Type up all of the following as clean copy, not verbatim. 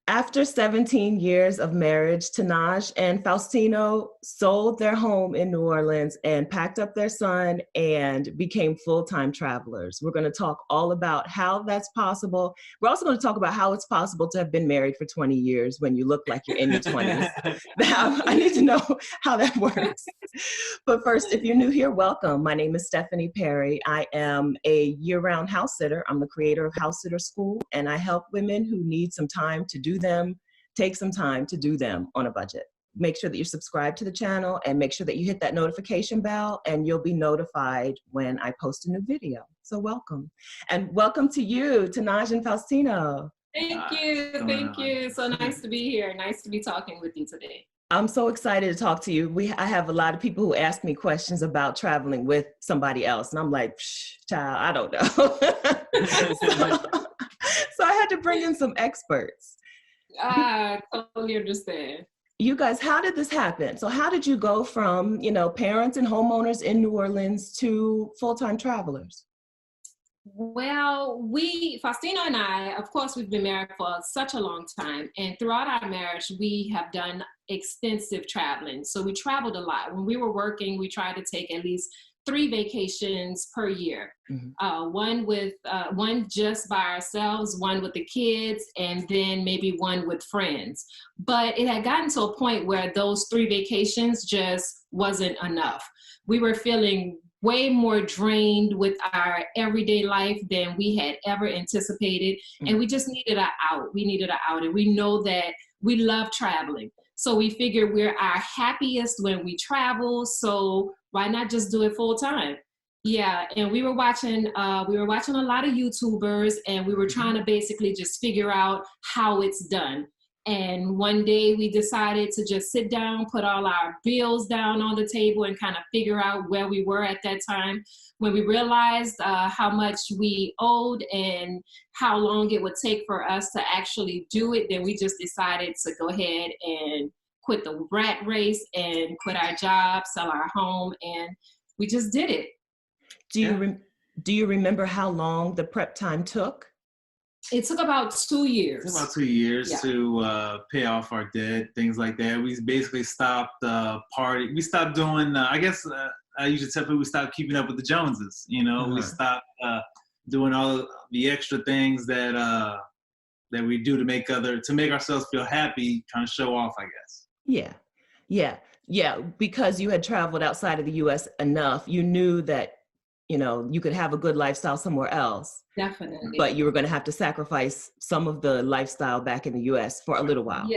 After 17 years of marriage, Tenaj and Faustino sold their home in New Orleans and packed up their son and became full-time travelers. We're going to talk all about how that's possible. We're also going to talk about how it's possible to have been married for 20 years when you look like you're in your 20s. I need to know how that works. But first, if you're new here, welcome. My name is Stephanie Perry. I am a year-round house sitter. I'm the creator of House Sitter School, and I help women who need some time to do them, take some time to do them on a budget. Make sure that you're subscribed to the channel and make sure that you hit that notification bell and you'll be notified when I post a new video. So welcome. And welcome to you, Tenaj and Faustino. Thank you. Thank you. So nice to be here. Nice to be talking with you today. I'm so excited to talk to you. I have a lot of people who ask me questions about traveling with somebody else. And I'm like, child, I don't know. So I had to bring in some experts. I totally understand. You guys, how did this happen? So how did you go from, parents and homeowners in New Orleans to full-time travelers? Well, Faustino and I, of course, we've been married for such a long time. And throughout our marriage, we have done extensive traveling. So we traveled a lot. When we were working, we tried to take at least 3 vacations per year. Mm-hmm. One just by ourselves, one with the kids, and then maybe one with friends. But it had gotten to a point where those 3 vacations just wasn't enough. We were feeling way more drained with our everyday life than we had ever anticipated. Mm-hmm. And we just needed an out. We needed an out. And we know that we love traveling. So we figured we're our happiest when we travel. So why not just do it full time? Yeah, and we were watching a lot of YouTubers, and we were trying to basically just figure out how it's done. And one day we decided to just sit down, put all our bills down on the table and kind of figure out where we were at that time. When we realized how much we owed and how long it would take for us to actually do it, then we just decided to go ahead and quit the rat race and quit our job, sell our home, and we just did it. Do you remember how long the prep time took? It took about 2 years. It took about 2 years to pay off our debt, things like that. We basically stopped partying. We stopped doing, I usually tell people we stopped keeping up with the Joneses. We stopped doing all the extra things that we do to make ourselves feel happy, trying to show off, I guess. Yeah. Because you had traveled outside of the U.S. enough, you knew that you could have a good lifestyle somewhere else. Definitely. But you were going to have to sacrifice some of the lifestyle back in the U.S. for a little while.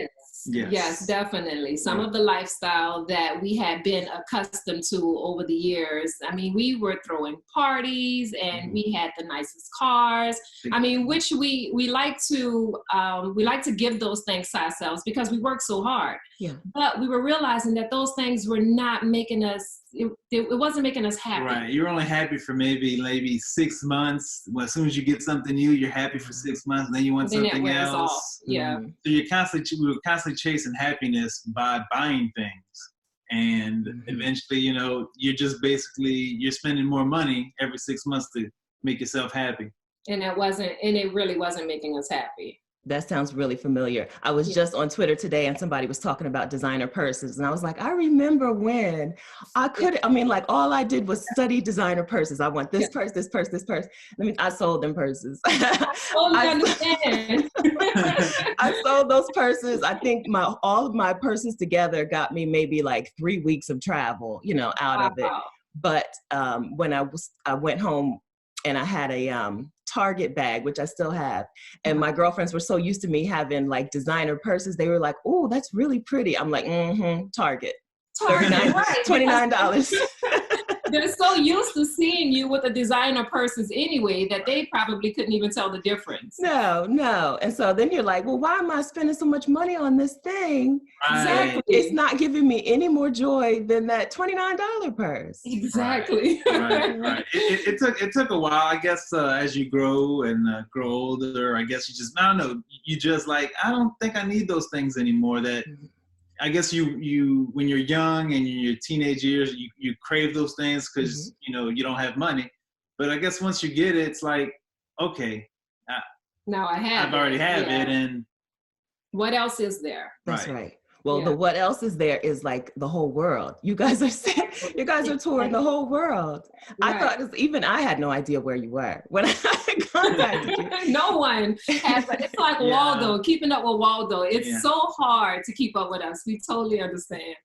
Yes, definitely. Some of the lifestyle that we had been accustomed to over the years. I mean, we were throwing parties and we had the nicest cars. I mean, which we like to give those things to ourselves because we work so hard. Yeah. But we were realizing that those things were not making us, it wasn't making us happy. Right. You're only happy for maybe 6 months. Well, as soon as you get something new, you're happy for 6 months, and then you want something else. Yeah. So we were constantly chasing happiness by buying things. And eventually, you're spending more money every 6 months to make yourself happy. And it really wasn't making us happy. That sounds really familiar. I was just on Twitter today and somebody was talking about designer purses. And I was like, I remember when all I did was study designer purses. I want this purse, this purse, this purse. I sold them purses. I understand. I sold those purses. I think all of my purses together got me maybe like 3 weeks of travel, out of it. But when I went home and I had a Target bag, which I still have. And my girlfriends were so used to me having like designer purses. They were like, oh, that's really pretty. I'm like, Target. $29. They're so used to seeing you with the designer purses anyway that they probably couldn't even tell the difference. No. And so then you're like, well, why am I spending so much money on this thing? Right. Exactly. It's not giving me any more joy than that $29 purse. Exactly. Right. It took a while, I guess, as you grow and grow older. I guess you just like, I don't think I need those things anymore. That I guess you when you're young and in your teenage years, you crave those things because you don't have money. But I guess once you get it, it's like, okay, now I've already have it, and What else is there? That's right. Well, the what else is there is like the whole world. You guys are touring the whole world. Right. I thought even I had no idea where you were when I contacted you. No one has. It's like Waldo, keeping up with Waldo. It's so hard to keep up with us. We totally understand.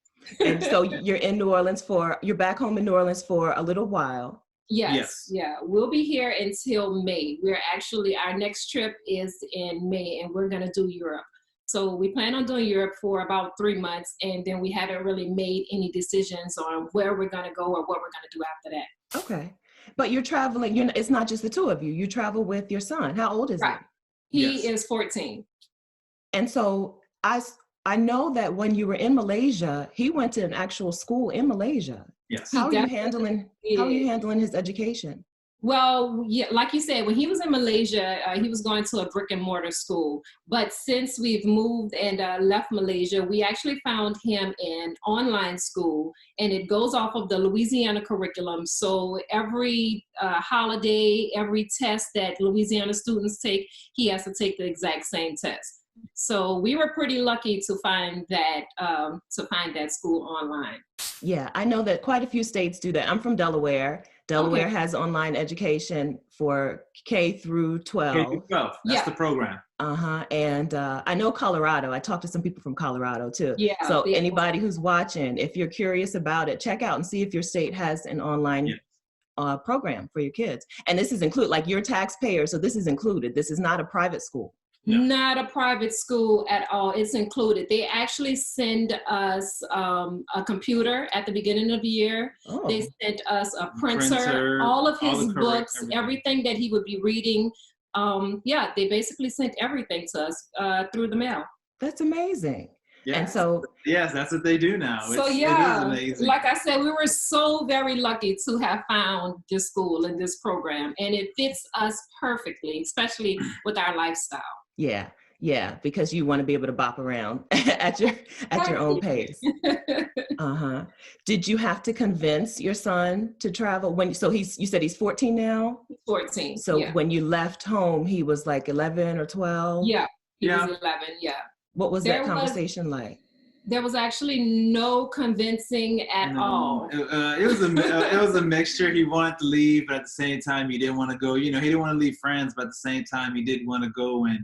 And so you're in New Orleans you're back home in New Orleans for a little while. Yes. Yeah. We'll be here until May. Our next trip is in May, and we're going to do Europe. So we plan on doing Europe for about 3 months, and then we haven't really made any decisions on where we're going to go or what we're going to do after that. Okay. But you're traveling, it's not just the two of you. You travel with your son. How old is he? He is 14. And so I know that when you were in Malaysia, he went to an actual school in Malaysia. Yes. How are you handling his education? Well, yeah, like you said, when he was in Malaysia, he was going to a brick and mortar school. But since we've moved and left Malaysia, we actually found him in online school, and it goes off of the Louisiana curriculum. So every holiday, every test that Louisiana students take, he has to take the exact same test. So we were pretty lucky to find that school online. Yeah, I know that quite a few states do that. I'm from Delaware. Delaware has online education for K through 12. K through 12. That's the program. And I know Colorado. I talked to some people from Colorado too. Yeah. So anybody who's watching, if you're curious about it, check out and see if your state has an online program for your kids. And this is included, like you're a taxpayer, so this is included. This is not a private school. No. Not a private school at all. It's included. They actually send us a computer at the beginning of the year. Oh. They sent us a printer, all of his books, everything that he would be reading. They basically sent everything to us through the mail. That's amazing. Yes. And so, yes, that's what they do now. So it is amazing. Like I said, we were so very lucky to have found this school and this program, and it fits us perfectly, especially with our lifestyle. Yeah, because you want to be able to bop around at your own pace. Did you have to convince your son to travel you said he's 14 now? 14. So when you left home, he was like 11 or 12? Yeah, he was 11, What was that conversation like? There was actually no convincing at all. It was a mixture. He wanted to leave, but at the same time, he didn't want to go. He didn't want to leave friends, but at the same time, he did want to go and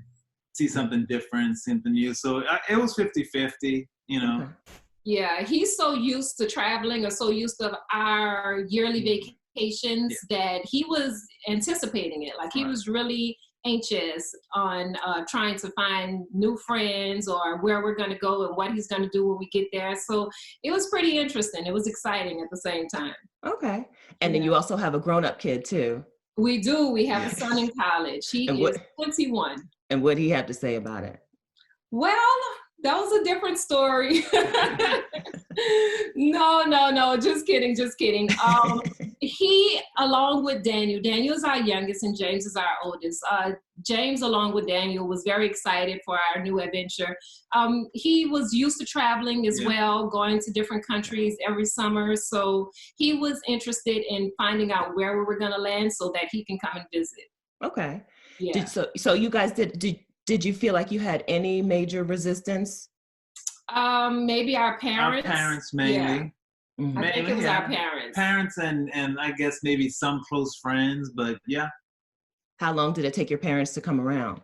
see something different, something new. So it was 50-50, Okay. Yeah, he's so used to traveling or so used to our yearly vacations that he was anticipating it. Like he was really anxious on trying to find new friends or where we're going to go and what he's going to do when we get there. So it was pretty interesting. It was exciting at the same time. Okay. And then you also have a grown-up kid too. We do. We have a son in college. He is 21. And what did he have to say about it? Well, that was a different story. No, just kidding. He, along with Daniel is our youngest and James is our oldest. James, along with Daniel, was very excited for our new adventure. He was used to traveling as well, going to different countries every summer. So he was interested in finding out where we were going to land so that he can come and visit. Okay. Yeah. So you guys did you feel like you had any major resistance? Maybe our parents. Our parents mainly. Yeah. Mm-hmm. I think it was our parents. Parents and I guess maybe some close friends, but yeah. How long did it take your parents to come around?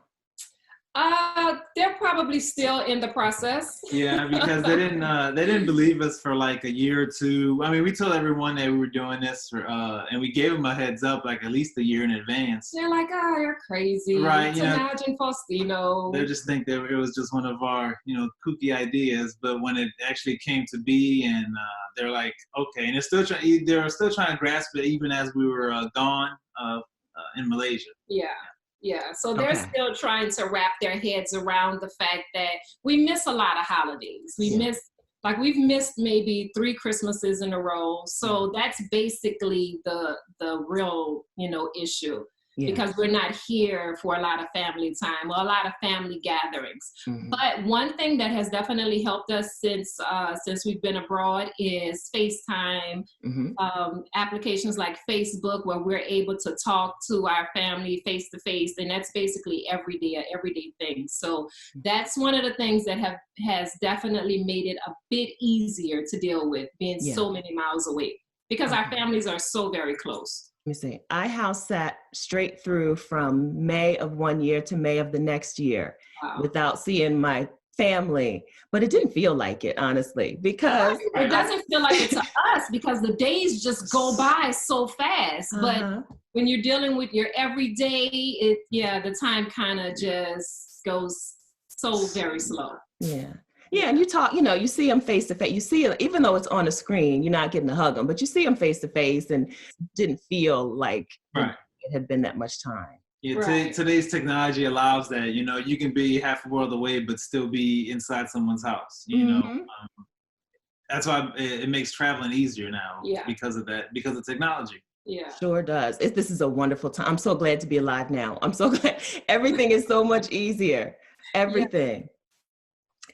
They're probably still in the process. Yeah, because they didn't believe us for like a year or two. I mean, we told everyone that we were doing this and we gave them a heads up like at least a year in advance. They're like, "Oh, you're crazy." Right. Tenaj and Faustino. They just think that it was just one of our, kooky ideas. But when it actually came to be, and they're like, okay, and they're still trying to grasp it even as we were gone in Malaysia. Yeah, so they're still trying to wrap their heads around the fact that we miss a lot of holidays. We've missed maybe 3 Christmases in a row. So that's basically the real, issue. because we're not here for a lot of family time or a lot of family gatherings. But one thing that has definitely helped us since we've been abroad is FaceTime, applications like Facebook, where we're able to talk to our family face to face, and that's basically an everyday thing. So that's one of the things that has definitely made it a bit easier to deal with, being so many miles away, because our families are so very close. Let me see. I house sat straight through from May of one year to May of the next year without seeing my family, but it didn't feel like it, honestly, because it doesn't feel like it to us because the days just go by so fast. But when you're dealing with your everyday, the time kind of just goes so very slow. Yeah, and you talk, you see them face to face. You see it, even though it's on a screen, you're not getting to hug them, but you see them face to face, and it didn't feel like it had been that much time. Yeah, today's technology allows that. You can be half a world away, but still be inside someone's house. That's why it makes traveling easier now. Because of that, because of technology. Yeah, sure does. This is a wonderful time. I'm so glad to be alive now. I'm so glad. Everything is so much easier. Everything. Yeah.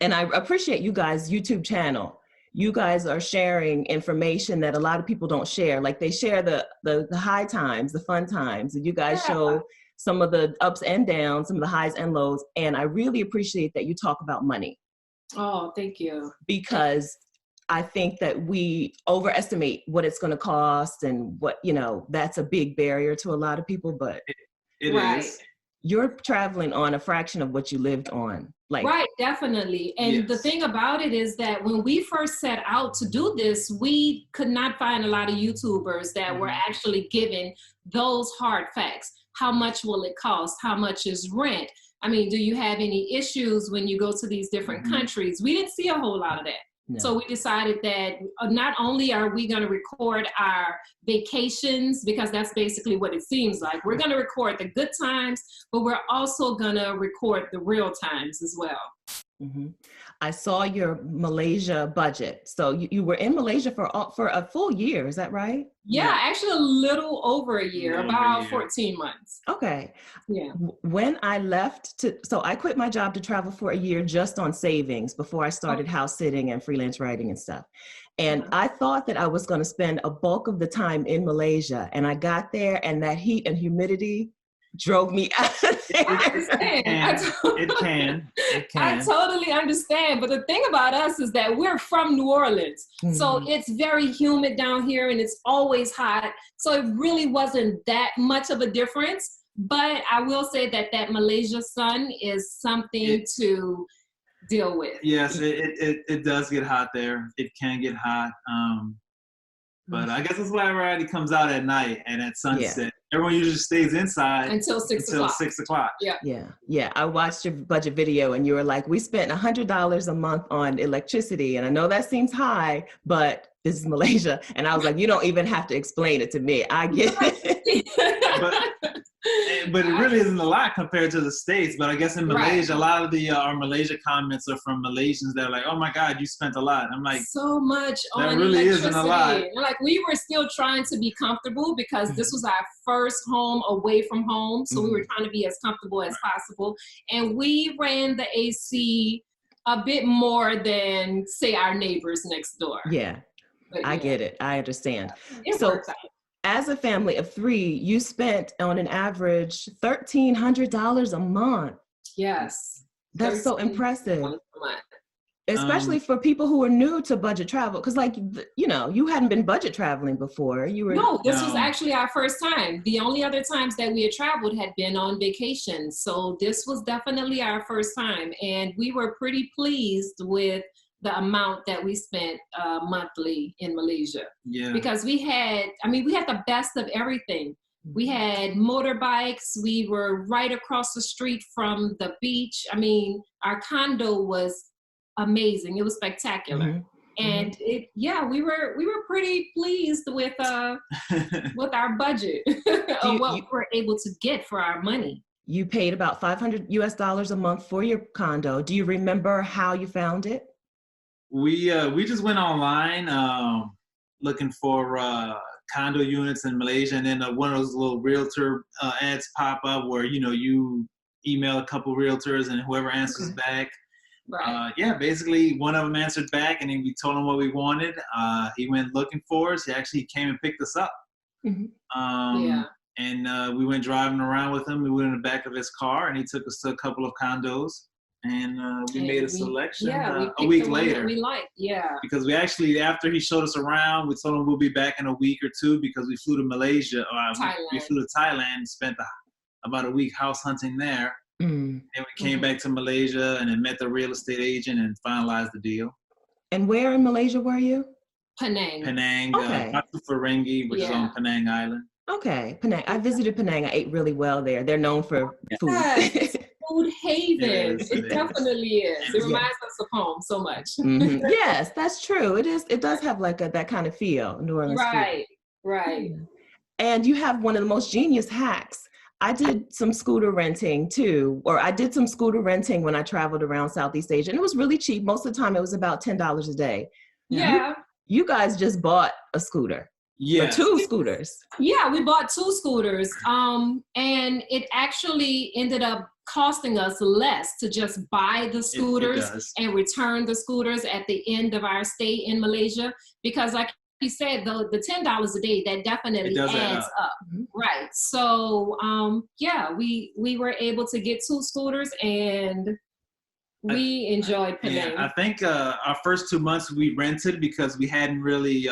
And I appreciate you guys' YouTube channel. You guys are sharing information that a lot of people don't share. Like they share the high times, the fun times, and you guys show some of the ups and downs, some of the highs and lows. And I really appreciate that you talk about money. Oh, thank you. Because I think that we overestimate what it's going to cost, and what, that's a big barrier to a lot of people, but it is. You're traveling on a fraction of what you lived on. Right, definitely. And the thing about it is that when we first set out to do this, we could not find a lot of YouTubers that were actually giving those hard facts. How much will it cost? How much is rent? I mean, do you have any issues when you go to these different countries? We didn't see a whole lot of that. No. So we decided that not only are we going to record our vacations, because that's basically what it seems like. We're going to record the good times, but we're also going to record the real times as well. I saw your Malaysia budget. So you were in Malaysia for a full year, is that right? Yeah, actually a little over a year, about 14 months. Okay. Yeah. When I left so I quit my job to travel for a year just on savings before I started house sitting and freelance writing and stuff. And I thought that I was going to spend a bulk of the time in Malaysia, and I got there and that heat and humidity drove me out of there. It can. I totally understand. But the thing about us is that we're from New Orleans. So it's very humid down here and it's always hot. So it really wasn't that much of a difference. But I will say that Malaysia sun is something to deal with. Yes, it does get hot there. It can get hot. But I guess that's why variety comes out at night and at sunset. Everyone usually stays inside until 6 o'clock. Yeah. I watched your budget video and you were like, we spent $100 a month on electricity. And I know that seems high, but this is Malaysia. And I was like, you don't even have to explain it to me. I get it. But it really isn't a lot compared to the States. But I guess in Malaysia, a lot of our Malaysia comments are from Malaysians that are like, oh my God, you spent a lot. I'm like, so much on that really electricity. Isn't a lot. Like we were still trying to be comfortable because this was our first home away from home. So we were trying to be as comfortable as possible. And we ran the AC a bit more than, say, our neighbors next door. Yeah, but, I get it. I understand. It works out. As a family of 3, you spent on an average $1,300 a month. Yes. That's so impressive. Especially for people who are new to budget travel. Because you hadn't been budget traveling before. No, this was actually our first time. The only other times that we had traveled had been on vacation. So this was definitely our first time. And we were pretty pleased with the amount that we spent monthly in Malaysia. Yeah. Because we had the best of everything. We had motorbikes. We were right across the street from the beach. I mean, our condo was amazing. It was spectacular. And we were pretty pleased with with our budget of what we were able to get for our money. You paid about $500 a month for your condo. Do you remember how you found it? We just went online looking for condo units in Malaysia, and then one of those little realtor ads pop up where you email a couple realtors and whoever answers back. Right. Yeah, basically one of them answered back, and then we told him what we wanted. He went looking for us. He actually came and picked us up. Yeah. And we went driving around with him. We went in the back of his car, and he took us to a couple of condos, and we made a selection a week later. We liked, because we actually, after he showed us around, we told him we'll be back in a week or two because we flew to Malaysia. We flew to Thailand, spent about a week house hunting there. And we came back to Malaysia and then met the real estate agent and finalized the deal. And where in Malaysia were you? Penang. Penang, Okay. Ferengi, which is on Penang Island. Okay, Penang. I visited Penang. I ate really well there. They're known for food. Yes, food haven. It Definitely is. It reminds us of home so much. Yes, that's true. It is. It does have like that kind of feel, New Orleans food. Right. And you have one of the most genius hacks. I did some scooter renting too, or I did some scooter renting when I traveled around Southeast Asia, and it was really cheap. Most of the time, it was about $10 a day. Yeah. You guys just bought a scooter. Yeah. Or 2 scooters. Yeah, we bought 2 scooters. And it actually ended up costing us less to just buy the scooters and return the scooters at the end of our stay in Malaysia. Because like you said, the $10 a day, that definitely adds up. Right. So we were able to get 2 scooters and we enjoyed Penang. Yeah, I think our first 2 months we rented because we hadn't really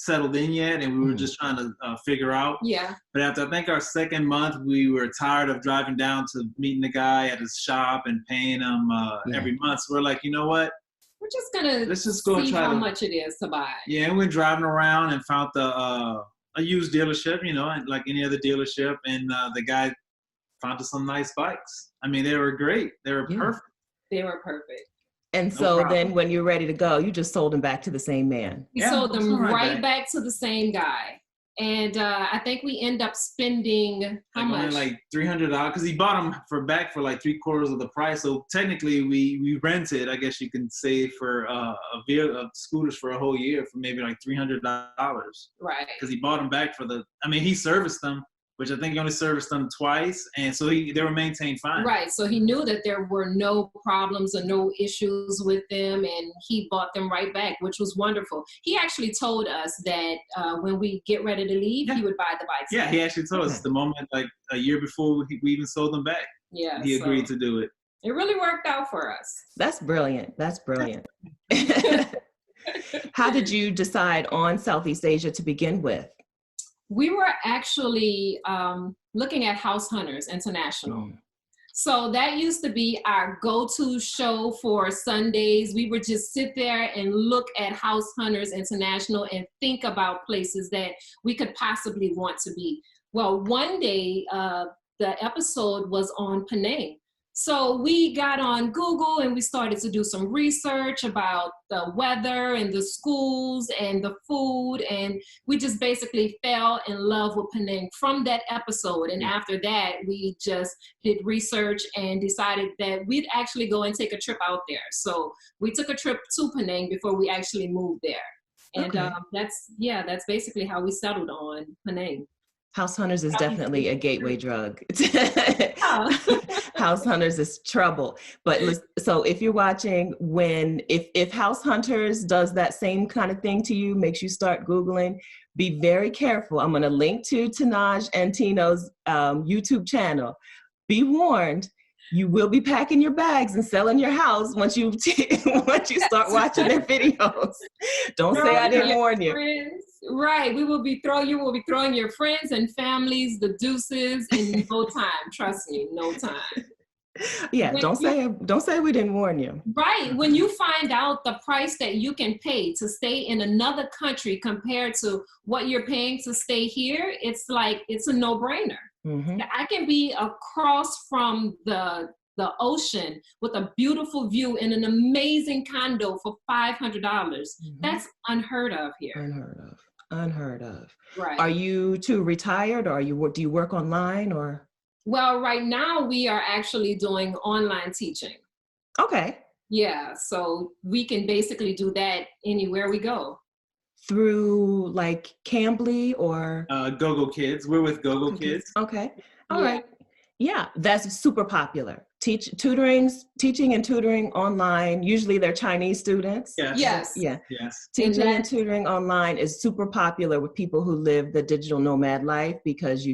settled in yet, and we were just trying to figure out. Yeah. But after I think our second month, we were tired of driving down to meeting the guy at his shop and paying him every month. So we're like, you know what? We're just gonna go see how much it is to buy. Yeah, and we were driving around and found a used dealership, like any other dealership, and the guy found us some nice bikes. I mean, they were great. They were perfect. They were perfect. And so then when you're ready to go, you just sold them back to the same man. We sold them right back to the same guy. And I think we end up spending how much? Only like $300 because he bought them for like 3/4 of the price. So technically we rented, I guess you can say, for scooters for a whole year for maybe like $300. Right. Because he bought them back he serviced them, which I think he only serviced them twice, and so they were maintained fine. Right, so he knew that there were no problems or no issues with them, and he bought them right back, which was wonderful. He actually told us that when we get ready to leave, he would buy the bikes. Yeah, he actually told us the moment, like a year before we even sold them back. Yeah, he agreed to do it. It really worked out for us. That's brilliant. That's brilliant. How did you decide on Southeast Asia to begin with? We were actually looking at House Hunters International. So that used to be our go-to show for Sundays. We would just sit there and look at House Hunters International and think about places that we could possibly want to be. Well, one day, the episode was on Penang. So we got on Google and we started to do some research about the weather and the schools and the food. And we just basically fell in love with Penang from that episode. And after that, we just did research and decided that we'd actually go and take a trip out there. So we took a trip to Penang before we actually moved there. And that's basically how we settled on Penang. House Hunters is definitely a gateway drug. House Hunters is trouble. But so if you're watching, if House Hunters does that same kind of thing to you, makes you start Googling, be very careful. I'm going to link to Tenaj and Tino's YouTube channel. Be warned, you will be packing your bags and selling your house once you start watching their videos. Don't say I didn't warn you. Friends. Right, you will be throwing your friends and families the deuces in no time. Trust me, no time. Yeah, don't say we didn't warn you. Right, when you find out the price that you can pay to stay in another country compared to what you're paying to stay here, it's a no-brainer. Mm-hmm. I can be across from the ocean with a beautiful view in an amazing condo for $500. Mm-hmm. That's unheard of here. Unheard of. Right. Are you two retired, or do you work online, or? Well, right now we are actually doing online teaching. Okay. Yeah, so we can basically do that anywhere we go. through like Cambly or Go-Go Kids. We're with Go-Go Kids. Okay. All right. Yeah, that's super popular. Teaching and tutoring online. Usually they're Chinese students. Yes. Yeah. Yes. Teaching and tutoring online is super popular with people who live the digital nomad life, because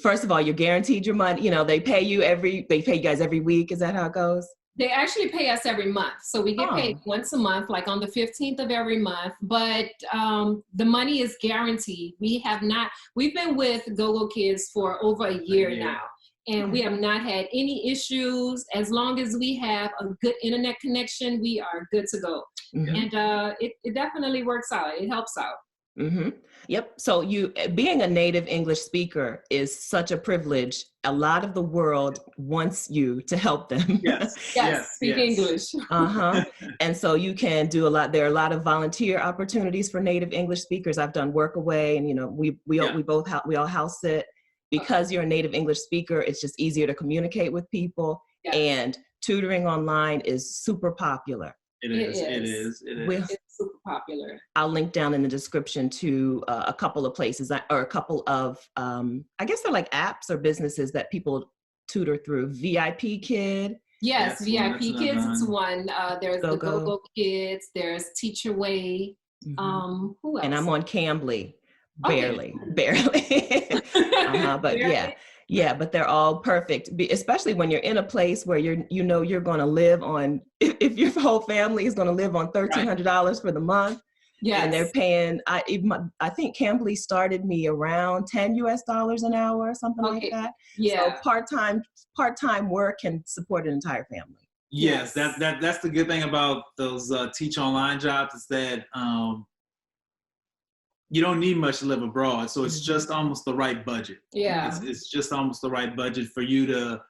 first of all, you're guaranteed your money. You know, they pay you guys every week. Is that how it goes? They actually pay us every month. So we get paid once a month, like on the 15th of every month, but the money is guaranteed. We've been with Go-Go Kids for over a year now, and we have not had any issues. As long as we have a good internet connection, we are good to go. And it definitely works out. It helps out. Yep. So being a native English speaker is such a privilege. A lot of the world wants you to help them. Speak English. And so you can do a lot. There are a lot of volunteer opportunities for native English speakers. I've done Workaway, and we all house sit. Because you're a native English speaker, it's just easier to communicate with people. And tutoring online is super popular. It is. It's super popular. I'll link down in the description to a couple of places or a couple of, I guess they're like apps or businesses that people tutor through. VIP Kid. Yes, VIP Kids is one. There's the Go-Go Kids. There's Teacher Way. Who else? And I'm on Cambly. Barely. But but they're all perfect, especially when you're in a place where you're going to live on, if your whole family is going to live on $1,300 for the month. And they're paying, I think Cambly started me around $10 an hour or something like that. So part-time work can support an entire family. Yes, that's the good thing about those teach online jobs, is that you don't need much to live abroad. So it's just almost the right budget. It's just almost the right budget for you to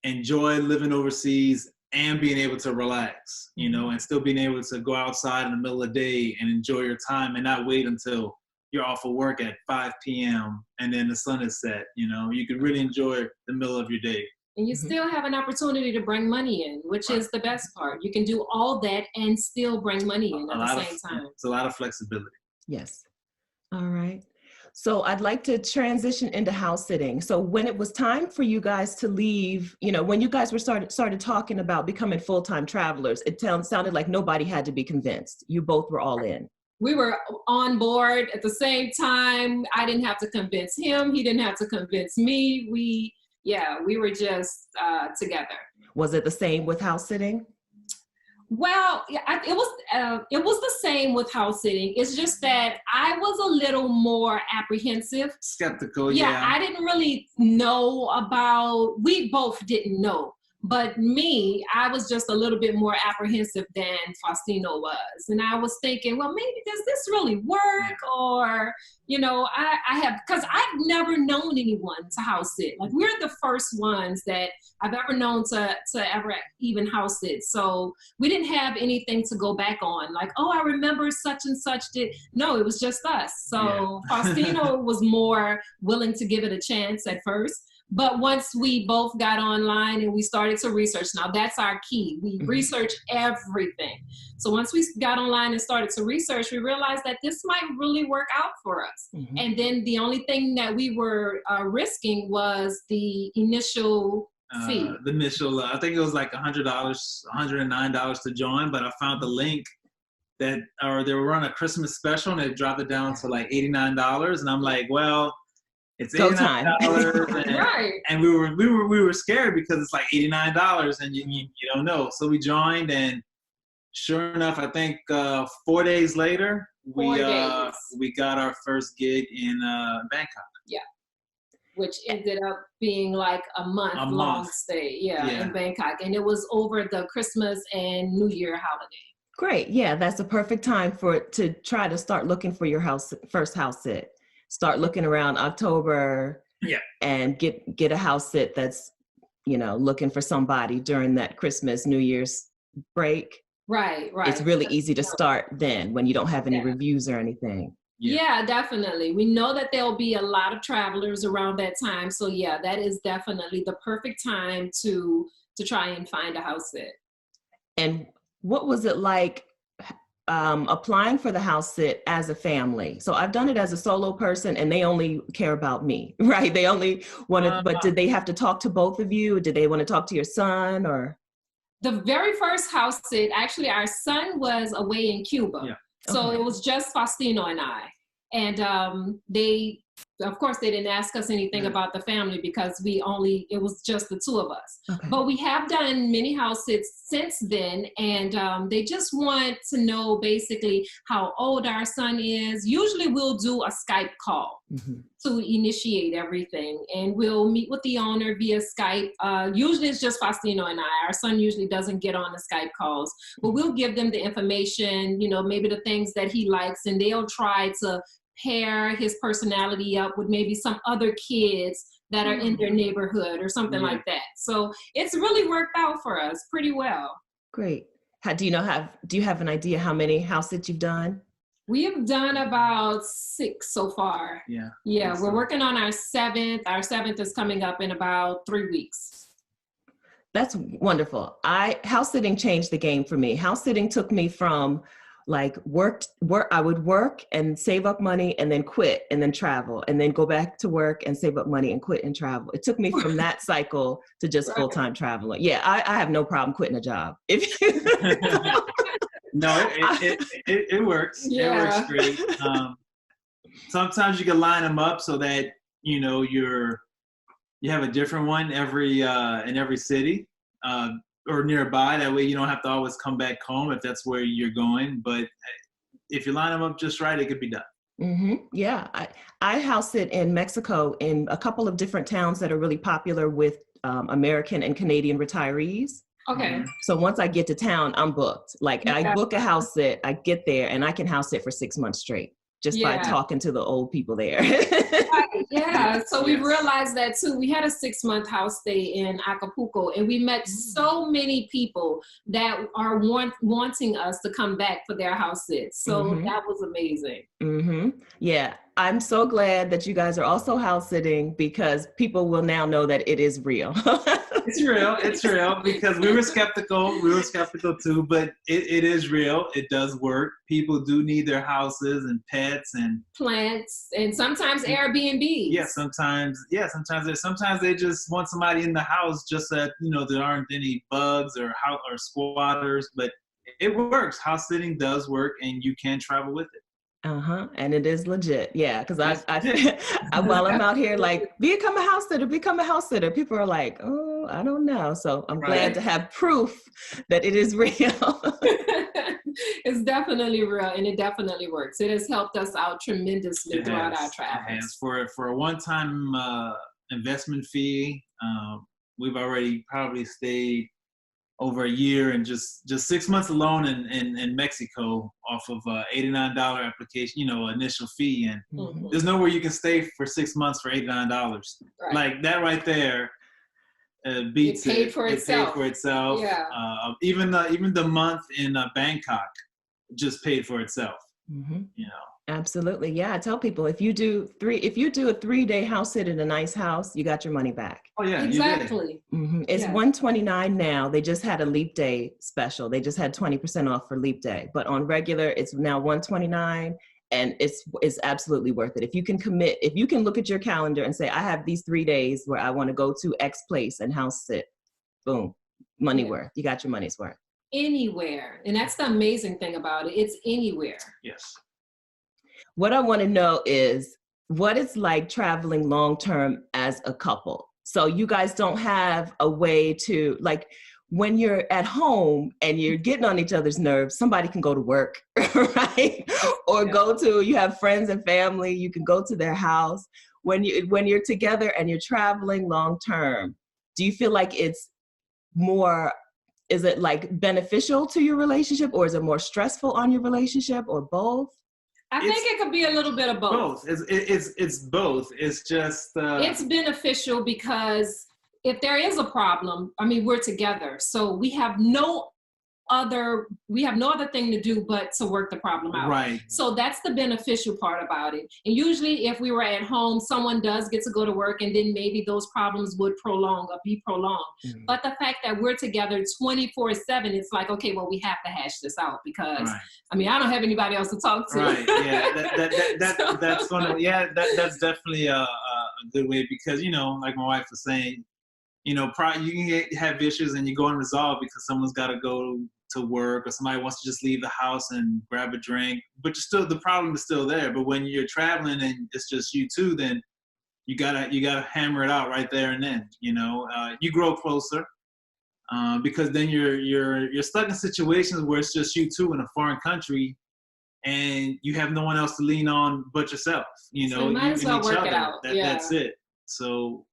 enjoy living overseas and being able to relax, and still being able to go outside in the middle of the day and enjoy your time and not wait until you're off of work at 5 p.m. and then the sun is set. You can really enjoy the middle of your day. And you still have an opportunity to bring money in, which is the best part. You can do all that and still bring money in at the same time. It's a lot of flexibility. Yes. All right. So I'd like to transition into house sitting. So when it was time for you guys to leave, when you guys were started talking about becoming full-time travelers, it sounded like nobody had to be convinced. You both were all in. We were on board at the same time. I didn't have to convince him. He didn't have to convince me. We were just together. Was it the same with house sitting? Well, it was the same with house sitting. It's just that I was a little more apprehensive. Skeptical, I didn't really know we both didn't know. But me, I was just a little bit more apprehensive than Faustino was. And I was thinking, well, maybe does this really work? Or, because I've never known anyone to house sit. Like, we're the first ones that I've ever known to ever even house sit. So we didn't have anything to go back on. Like, oh, I remember such and such did. No, it was just us. So Faustino was more willing to give it a chance at first. But once we both got online and we started to research, now that's our key. We research everything. So once we got online and started to research, we realized that this might really work out for us. And then the only thing that we were risking was the initial fee. The initial, I think it was like $100, $109 to join, but I found the link they were running a Christmas special and they dropped it down to like $89. And I'm like, well, it's $89, and we were scared because it's like $89, and you don't know. So we joined, and sure enough, I think 4 days later, we got our first gig in Bangkok. Yeah, which ended up being like a month stay. In Bangkok, and it was over the Christmas and New Year holiday. Great, that's a perfect time to try to start looking for your first house sit. Start looking around October and get a house sit that's, looking for somebody during that Christmas, New Year's break. Right. It's really easy to start then when you don't have any reviews or anything. Yeah, definitely. We know that there'll be a lot of travelers around that time. So that is definitely the perfect time to try and find a house sit. And what was it like applying for the house sit as a family. So I've done it as a solo person, and they only care about me, right? They only want to, but did they have to talk to both of you? Did they want to talk to your son, or? The very first house sit, actually, our son was away in Cuba. Yeah. So it was just Faustino and I. And they, of course, they didn't ask us anything about the family because it was just the two of us. Okay. But we have done many house sits since then. And they just want to know basically how old our son is. Usually we'll do a Skype call to initiate everything. And we'll meet with the owner via Skype. Usually it's just Faustino and I. Our son usually doesn't get on the Skype calls. But we'll give them the information, maybe the things that he likes. And they'll try to pair his personality up with maybe some other kids that are in their neighborhood or something like that. So it's really worked out for us pretty well. Great. Do you have an idea how many house sits you've done? We have done about 6 so far. Yeah. Yeah, we're working on our 7th. Our 7th is coming up in about 3 weeks. That's wonderful. House sitting changed the game for me. House sitting took me from like I would work and save up money and then quit and then travel and then go back to work and save up money and quit and travel. It took me from that cycle to just full-time traveling. Yeah, I have no problem quitting a job. No, it works. Yeah. It works great. Sometimes you can line them up so that you have a different one in every city. Or nearby. That way you don't have to always come back home if that's where you're going. But if you line them up just right, it could be done. Yeah, I house sit in Mexico in a couple of different towns that are really popular with American and Canadian retirees. Okay. So once I get to town, I'm booked. Like I book a house sit, I get there, and I can house sit for 6 months straight just by talking to the old people there. Yeah, so we realized that too. We had a 6-month house stay in Acapulco, and we met so many people that are wanting us to come back for their house sits. So that was amazing. Yeah, I'm so glad that you guys are also house sitting because people will now know that it is real. It's real because we were skeptical. We were skeptical too, but it is real. It does work. People do need their houses and pets and plants and sometimes Airbnb. Yeah, sometimes they just want somebody in the house just that, there aren't any bugs or squatters, but it works. House sitting does work and you can travel with it. And it is legit. Yeah. Cause while I'm out here, like, become a house sitter. People are like, oh, I don't know. So I'm glad to have proof that it is real. It's definitely real and it definitely works. It has helped us out tremendously throughout our travels. For a one-time investment fee, we've already probably stayed over a year and just 6 months alone in Mexico off of $89 application, initial fee. And there's nowhere you can stay for 6 months for $89. Right. Like that right there beats it. It paid for itself. Yeah. Even the month in Bangkok just paid for itself. Absolutely. Yeah. I tell people if you do a 3-day house sit in a nice house, you got your money back. Oh yeah. Exactly. It's $129 now. They just had a leap day special. They just had 20% off for leap day, but on regular it's now $129 and it's absolutely worth it. If you can commit, if you can look at your calendar and say, I have these 3 days where I want to go to X place and house sit, boom, money worth. You got your money's worth. Anywhere. And that's the amazing thing about it. It's anywhere. Yes. What I want to know is what it's like traveling long-term as a couple. So you guys don't have a way to, like, when you're at home and you're getting on each other's nerves, somebody can go to work, right? Or you have friends and family, you can go to their house. When you're together and you're traveling long-term, do you feel like is it like beneficial to your relationship or is it more stressful on your relationship or both? I think it could be a little bit of both. It's both. It's just it's beneficial because if there is a problem, I mean, we're together, so we have no no other thing to do but to work the problem out. Right. So that's the beneficial part about it. And usually if we were at home, someone does get to go to work, and then maybe those problems would be prolonged. Mm-hmm. But the fact that we're together 24/7, it's like, okay, well, we have to hash this out, because I mean, I don't have anybody else to talk to. Right. Yeah. That's funny. Yeah. That's definitely a good way, because, you know, like my wife was saying, you know, you can have issues and you go unresolved because someone's got to go to work, or somebody wants to just leave the house and grab a drink, but the problem is still there. But when you're traveling and it's just you two, then you gotta hammer it out right there and then. You know, you grow closer because then you're stuck in situations where it's just you two in a foreign country, and you have no one else to lean on but yourself. You know, so you might as well work it out. That's it. So.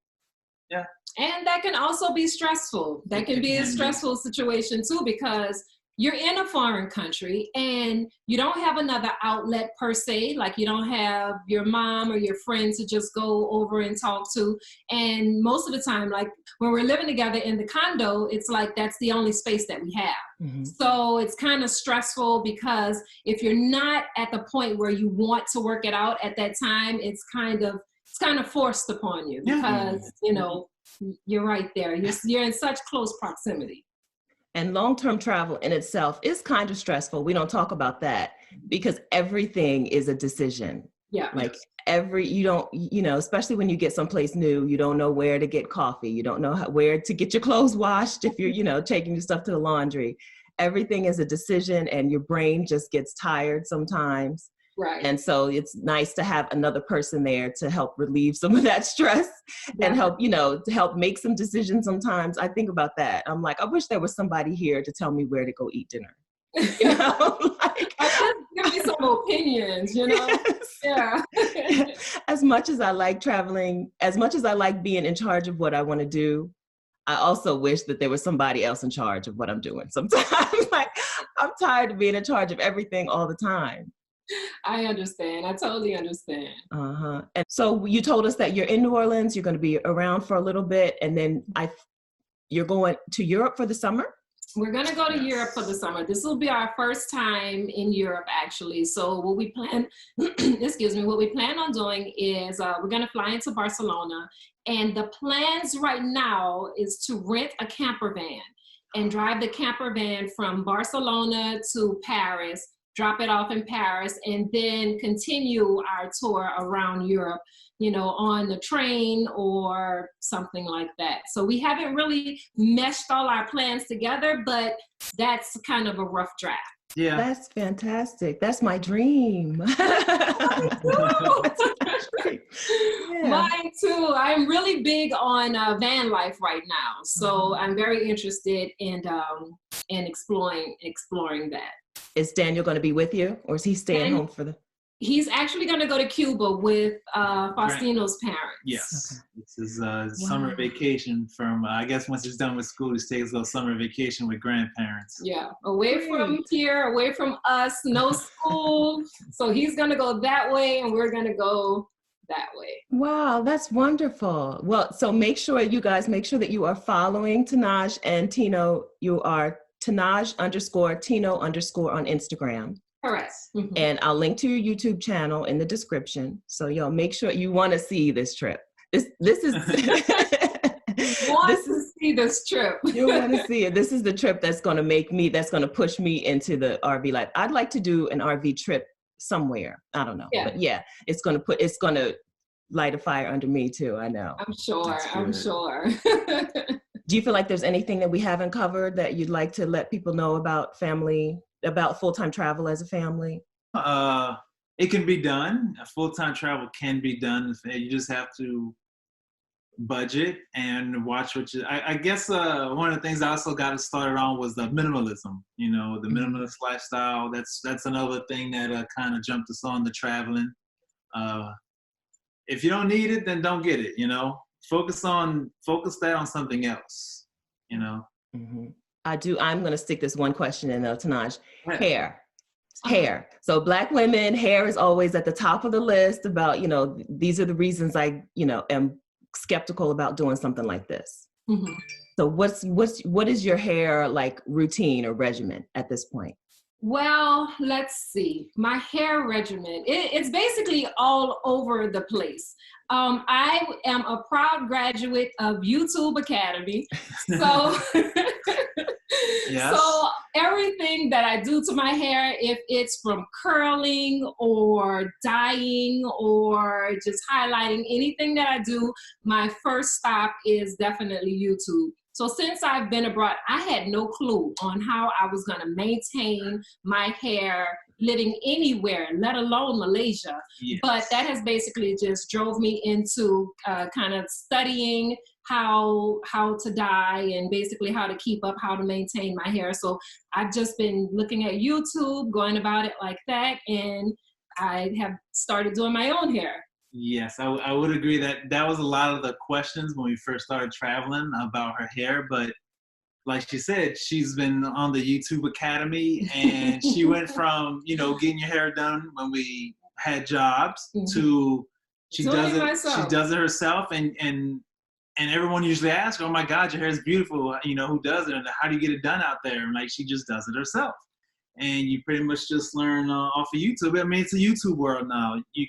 Yeah. And that can also be stressful. That can be a stressful situation too, because you're in a foreign country and you don't have another outlet per se. Like, you don't have your mom or your friends to just go over and talk to. And most of the time, like when we're living together in the condo, it's like that's the only space that we have. Mm-hmm. So it's kind of stressful, because if you're not at the point where you want to work it out at that time, it's kind of forced upon you, because, you know, you're right there. You're in such close proximity. And long-term travel in itself is kind of stressful. We don't talk about that, because everything is a decision. Yeah. Like especially when you get someplace new, you don't know where to get coffee. You don't know where to get your clothes washed if you're, taking your stuff to the laundry. Everything is a decision, and your brain just gets tired sometimes. Right. And so it's nice to have another person there to help relieve some of that stress and help, to help make some decisions sometimes. I think about that. I'm like, I wish there was somebody here to tell me where to go eat dinner. Give me some opinions, Yes. Yeah. As much as I like traveling, as much as I like being in charge of what I want to do, I also wish that there was somebody else in charge of what I'm doing sometimes. Like, I'm tired of being in charge of everything all the time. I understand. I totally understand. Uh-huh. And so you told us that you're in New Orleans, you're going to be around for a little bit, and then you're going to Europe for the summer? We're going to go to Europe for the summer. This will be our first time in Europe, actually. So what we plan, what we plan on doing is we're going to fly into Barcelona. And the plans right now is to rent a camper van and drive the camper van from Barcelona to Paris, drop it off in Paris, and then continue our tour around Europe, on the train or something like that. So we haven't really meshed all our plans together, but that's kind of a rough draft. Yeah. That's fantastic. That's my dream. Mine too. I'm really big on van life right now. So I'm very interested in exploring that. Is Daniel going to be with you, or is he staying home for the? He's actually going to go to Cuba with Faustino's parents. Yes. Okay. This is summer vacation from, I guess once he's done with school, he stays a little summer vacation with grandparents. Yeah. Away from here, away from us, no school. So he's going to go that way, and we're going to go that way. Wow, that's wonderful. Well, so make sure that you are following Tenaj and Tino. You are Tenaj_Tino_ on Instagram. Correct. Mm-hmm. And I'll link to your YouTube channel in the description. So y'all make sure you want to see this trip. This is see this trip. You want to see it. This is the trip that's going to push me into the RV life. I'd like to do an RV trip somewhere. I don't know. Yeah. But yeah, it's going to light a fire under me too. I know. I'm sure. Do you feel like there's anything that we haven't covered that you'd like to let people know about full-time travel as a family? It can be done. Full-time travel can be done. You just have to budget and watch what I guess one of the things I also got started on was the minimalism. The minimalist lifestyle. That's another thing that kind of jumped us on the traveling. If you don't need it, then don't get it. Focus that on something else. Mm-hmm. I'm going to stick this one question in though, Tenaj. Hair. So Black women, hair is always at the top of the list about, these are the reasons I, am skeptical about doing something like this. Mm-hmm. So what is your hair like routine or regimen at this point? Well, let's see. My hair regimen, it's basically all over the place. I am a proud graduate of YouTube Academy. So, Yes. so everything that I do to my hair, if it's from curling or dyeing or just highlighting, anything that I do, my first stop is definitely YouTube. So since I've been abroad, I had no clue on how I was going to maintain my hair living anywhere, let alone Malaysia. Yes. But that has basically just drove me into kind of studying how to dye and basically how to keep up, how to maintain my hair. So I've just been looking at YouTube, going about it like that, and I have started doing my own hair. Yes, I would agree that that was a lot of the questions when we first started traveling about her hair. But like she said, she's been on the YouTube Academy, and she went from, getting your hair done when we had jobs to she does it herself, and everyone usually asks, "Oh my God, your hair is beautiful. Who does it, and how do you get it done out there?" And like, she just does it herself. And you pretty much just learn off of YouTube. I mean, it's a YouTube world now. You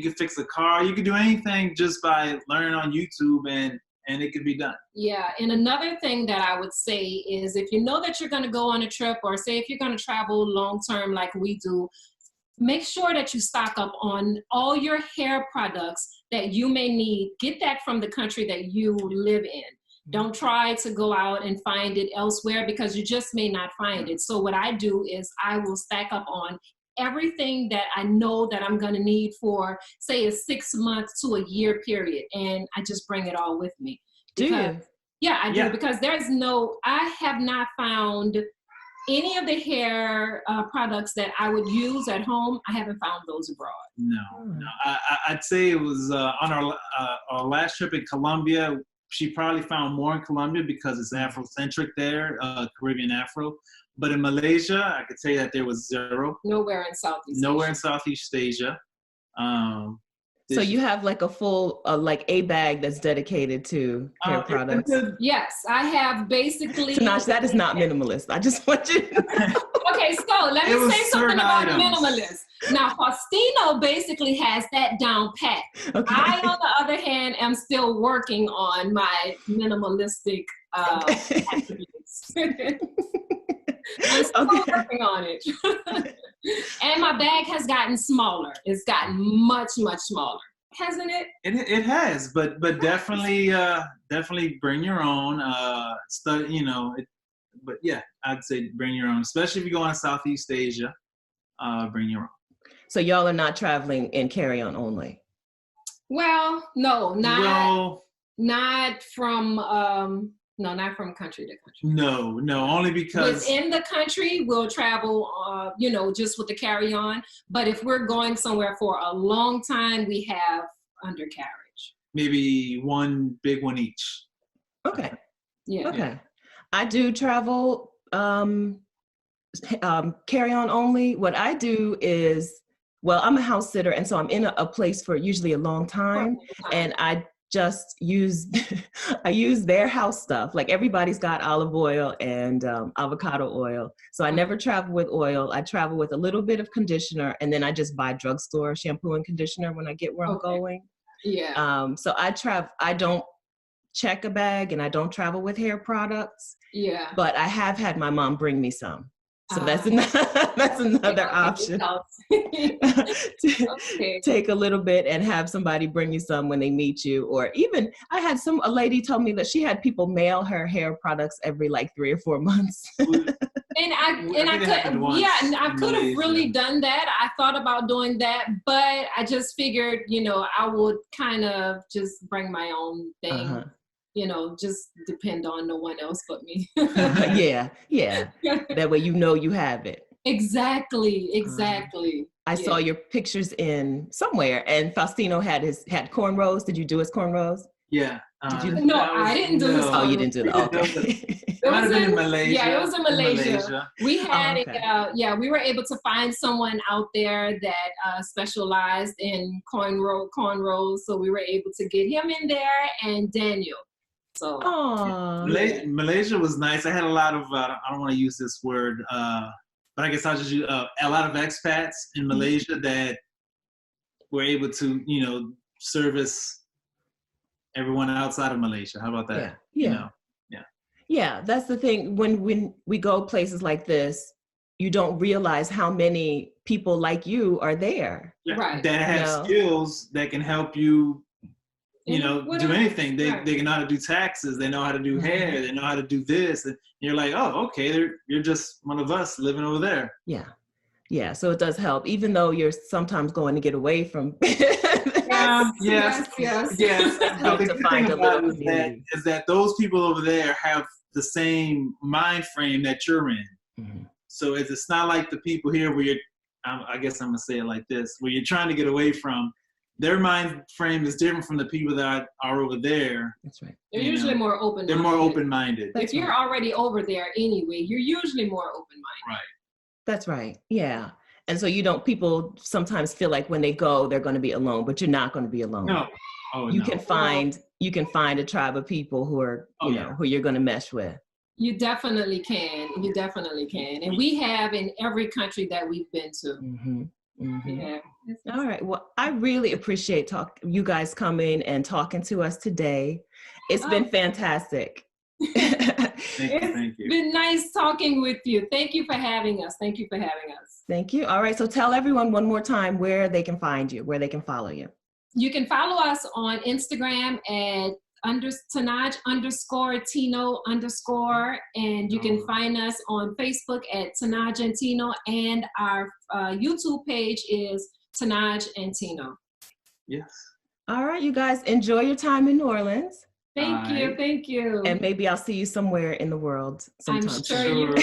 could fix a car. You could do anything just by learning on YouTube, and it could be done. Yeah, and another thing that I would say is, if you know that you're going to go on a trip, or say if you're going to travel long term like we do, make sure that you stock up on all your hair products that you may need. Get that from the country that you live in. Don't try to go out and find it elsewhere, because you just may not find it. So what I do is I will stack up on everything that I know that I'm going to need for, say, a 6 month to a year period. And I just bring it all with me. Because, yeah, I do. Because I have not found any of the hair products that I would use at home. I haven't found those abroad. No. I'd say it was on our last trip in Colombia. She probably found more in Colombia because it's Afrocentric there, Caribbean Afro. But in Malaysia, I could say that there was zero. Nowhere in Southeast Asia. So you have like a full, like a bag that's dedicated to hair products? Yes, I have basically. Tenaj, that is not minimalist. I just want you to know. Okay, so let me say something about minimalist. Now, Faustino basically has that down pat. Okay. I, on the other hand, am still working on my minimalistic attributes. I'm still working on it. And my bag has gotten smaller. It's gotten much, much smaller. Hasn't it? It has, but definitely bring your own. But yeah, I'd say bring your own, especially if you go on Southeast Asia. Bring your own. So y'all are not traveling in carry-on only? Well, no, not from. No, not from country to country. No, only because within the country we'll travel, just with the carry-on. But if we're going somewhere for a long time, we have undercarriage. Maybe one big one each. Okay. Yeah. Okay. Yeah. I do travel carry-on only. What I do is, well, I'm a house sitter, and so I'm in a place for usually a long time, and I just use their house stuff. Like, everybody's got olive oil and avocado oil. So I never travel with oil. I travel with a little bit of conditioner, and then I just buy drugstore shampoo and conditioner when I get where I'm going. Yeah. So I don't check a bag, and I don't travel with hair products. Yeah. But I have had my mom bring me some. So that's another option. Take a little bit and have somebody bring you some when they meet you. Or even, I had a lady told me that she had people mail her hair products every like 3 or 4 months. I could have really done that. I thought about doing that, but I just figured, I would kind of just bring my own thing. Just depend on no one else but me. Yeah. That way you have it. Exactly. I saw your pictures in somewhere, and Faustino had cornrows. Did you do his cornrows? Yeah. No, I didn't do his cornrows. Oh, you didn't do that. Okay. It might have been in Malaysia. Yeah, it was in Malaysia. We had we were able to find someone out there that specialized in cornrows, so we were able to get him in there, and Daniel. So Malaysia was nice. I had a lot of, I don't want to use this word, but I guess I'll just use a lot of expats in Malaysia that were able to, you know, service everyone outside of Malaysia. How about that? Yeah. You know? Yeah, that's the thing. When we go places like this, you don't realize how many people like you are there. Yeah. Right. That have skills that can help you, you know, do anything. They can know how to do taxes. They know how to do hair. They know how to do this. And you're like, oh, okay, you're just one of us living over there. Yeah. Yeah. So it does help, even though you're sometimes going to get away from. Yes. Help to find a little community. Is that those people over there have the same mind frame that you're in. Mm-hmm. So it's not like the people here where you're, I guess I'm going to say it like this, where you're trying to get away from. Their mind frame is different from the people that are over there. That's right. They're usually more open-minded. They're more open-minded. If you're already over there anyway, you're usually more open-minded. Right. That's right. Yeah. And so people sometimes feel like when they go, they're going to be alone, but you're not going to be alone. No. Oh, you can find a tribe of people who are, you know, who you're going to mesh with. You definitely can. You definitely can. And we have in every country that we've been to. Mm-hmm. Mm-hmm. Yeah. All right. Well, I really appreciate you guys coming and talking to us today. It's been fantastic. Thank you. It's been nice talking with you. Thank you for having us. Thank you. Thank you. All right. So tell everyone one more time where they can find you, where they can follow you. You can follow us on Instagram at Tenaj_Tino_, and you can find us on Facebook at Tenaj and Tino, and our YouTube page is Tenaj and Tino. Yes. All right, you guys, enjoy your time in New Orleans. Thank you. And maybe I'll see you somewhere in the world sometime. I'm sure you will.